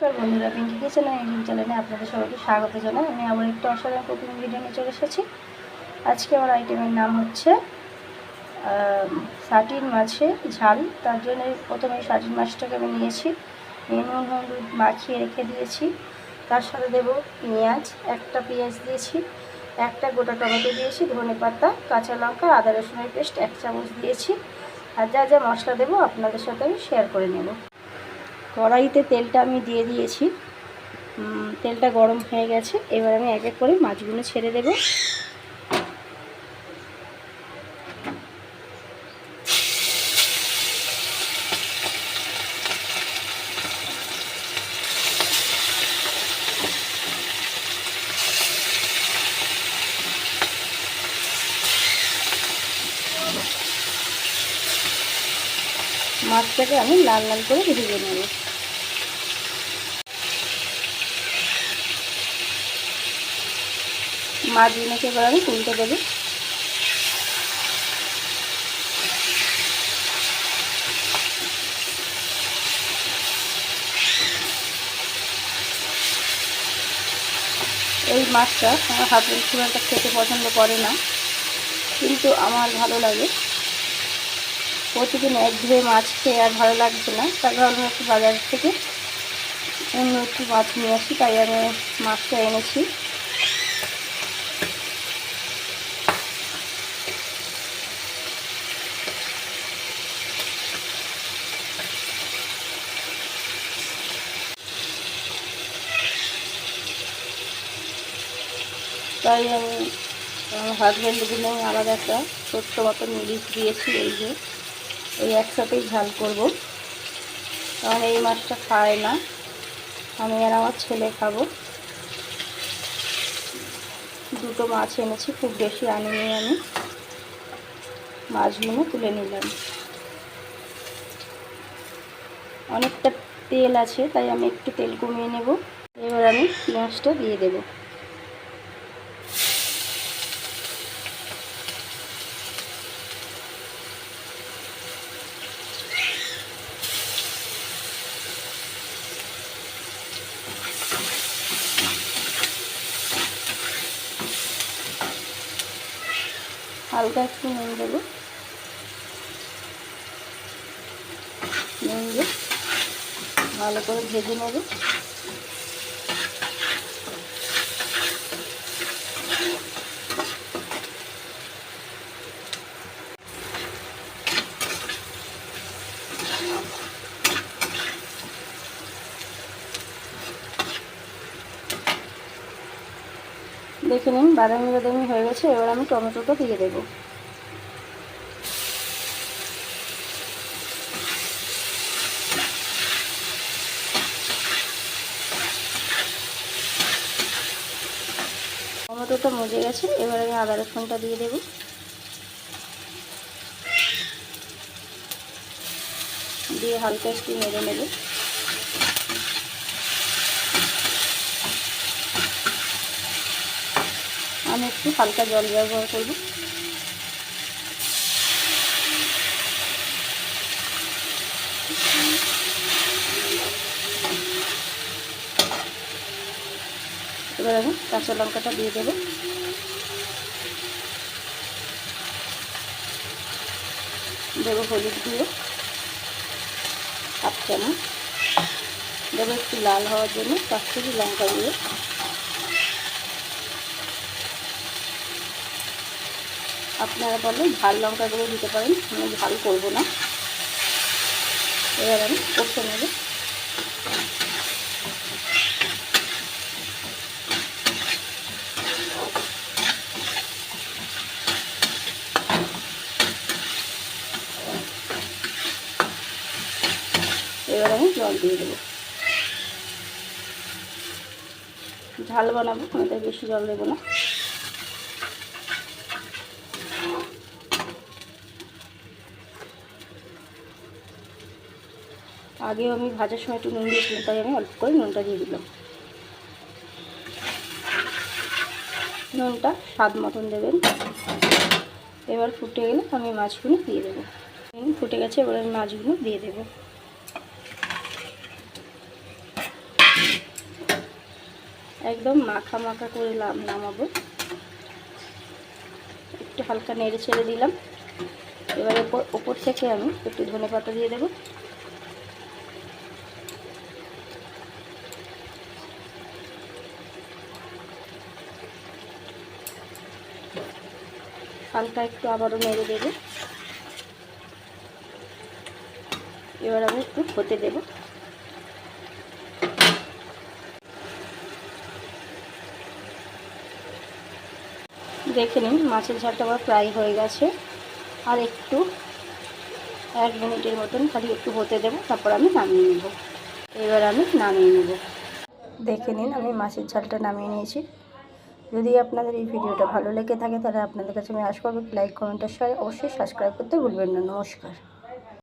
নমস্কার বন্ধুরা, Pinki kitchen YouTube চ্যানেলে আপনাদের সবাইকে স্বাগত জানাই। আমি আবার একটু অসাধারণ কুকিং ভিডিও নিয়ে চলে এসেছি। আজকে আমার আইটেমের নাম হচ্ছে সাটিন মাছের ঝাল। তার জন্য প্রথমে সাটিন মাছটাকে আমি নিয়েছি, নুন হলুদ মাখিয়ে রেখে দিয়েছি। তার সাথে দেব পেঁয়াজ, একটা পেঁয়াজ দিয়েছি, একটা গোটা টমেটো দিয়েছি, ধনে পাতা, কাঁচা লঙ্কা, আদা রসুনের পেস্ট 1 চামচ দিয়েছি। আর যা যা মশলা দেবো আপনাদের সাথে আমি শেয়ার করে নেব। কড়াইতে তেলটা আমি দিয়ে দিয়েছি, তেলটা গরম হয়ে গেছে। এবার আমি এক এক করে মাছগুলো ছেড়ে দেব। মাছটাকে আমি লাল লাল করে ভেজে নেব। মাছগুলোকে এবার আমি তুলতে দেবো। এই মাছটা আমার হাজবেন্ড খুব একটা খেতে পছন্দ করে না, কিন্তু আমার ভালো লাগে। প্রতিদিন একঘেয়ে মাছ খেয়ে আর ভালো লাগছে না, তার কারণে একটু বাজার থেকে অন্য একটু মাছ নিয়ে আসি, তাই আমি মাছটা এনেছি। তাই আমি আমার হাজব্যান্ডের জন্য আমি আলাদা একটা ছোট্ট মতো মিলিশ দিয়েছি। এই যে এই একসাথেই ঝাল করব, কারণ এই মাছটা খায় না, আমি আর আমার ছেলে খাবো। দুটো মাছ এনেছি, খুব বেশি আনিনি আমি। মাছগুলো তুলে নিলাম। অনেকটা তেল আছে, তাই আমি একটু তেল কমিয়ে নেব। এবার আমি পেঁয়াজটা দিয়ে দেব। হালকা একটু নুন দেবো, নুন দিয়ে ভালো করে ভেজে নেব। দেখে নিন বাদামি বাদামি হয়ে গেছে। এবার আমি টমেটোটা দিয়ে দেবো। টমেটোটা মজে গেছে, এবার আমি আদা রসুনটা দিয়ে দেবো। দিয়ে হালকা একটু নেড়ে নেব। আমি একটু হালকা জল ব্যবহার করব। এবার আমি কাঁচা লঙ্কাটা দিয়ে দেবো। দেবো হলুদ গুঁড়ো 1/2 চামচ। দেবো একটু লাল হওয়ার জন্য কাশ্মীরি লঙ্কা গুঁড়ো। আপনারা বললে ঝাল লঙ্কা গুঁড়ো দিতে পারেন, আমি ঝাল করবো না। এবার আমি কষে নেব। এবার আমি জল দিয়ে দেবো। ঝাল বানাবো, আমি তাই বেশি জল দেবো না। আগেও আমি ভাজার সময় একটু নুন দিয়েছিলাম, তাই আমি অল্প করে নুনটা দিয়ে দিলাম। নুনটা স্বাদ মতন দেবেন। এবার ফুটে গেলে আমি মাছগুলো দিয়ে দেবো। ফুটে গেছে, এবার আমি মাছগুলো দিয়ে দেবো। একদম মাখা মাখা করে নামাবো। একটু হালকা নেড়ে ছেড়ে দিলাম। এবারে উপর থেকে আমি একটু ধনেপাতা দিয়ে দেবো। হালকা একটু আবারও নেড়ে দেবো। এবার আমি একটু হতে দেবো। দেখে নিন মাছের ঝালটা আবার ফ্রাই হয়ে গেছে। আর একটু 1 মিনিটের মতন খালি একটু হতে দেবো, তারপর আমি নামিয়ে নেব। এবার আমি নামিয়ে নেব। দেখে নিন আমি মাছের ঝালটা নামিয়ে নিয়েছি। যদি আপনাদের এই ভিডিওটা ভালো লেগে থাকে তাহলে আপনাদের কাছে আমি আশা করব লাইক, কমেন্ট আর শেয়ার অবশ্যই সাবস্ক্রাইব করতে ভুলবেন না। নমস্কার।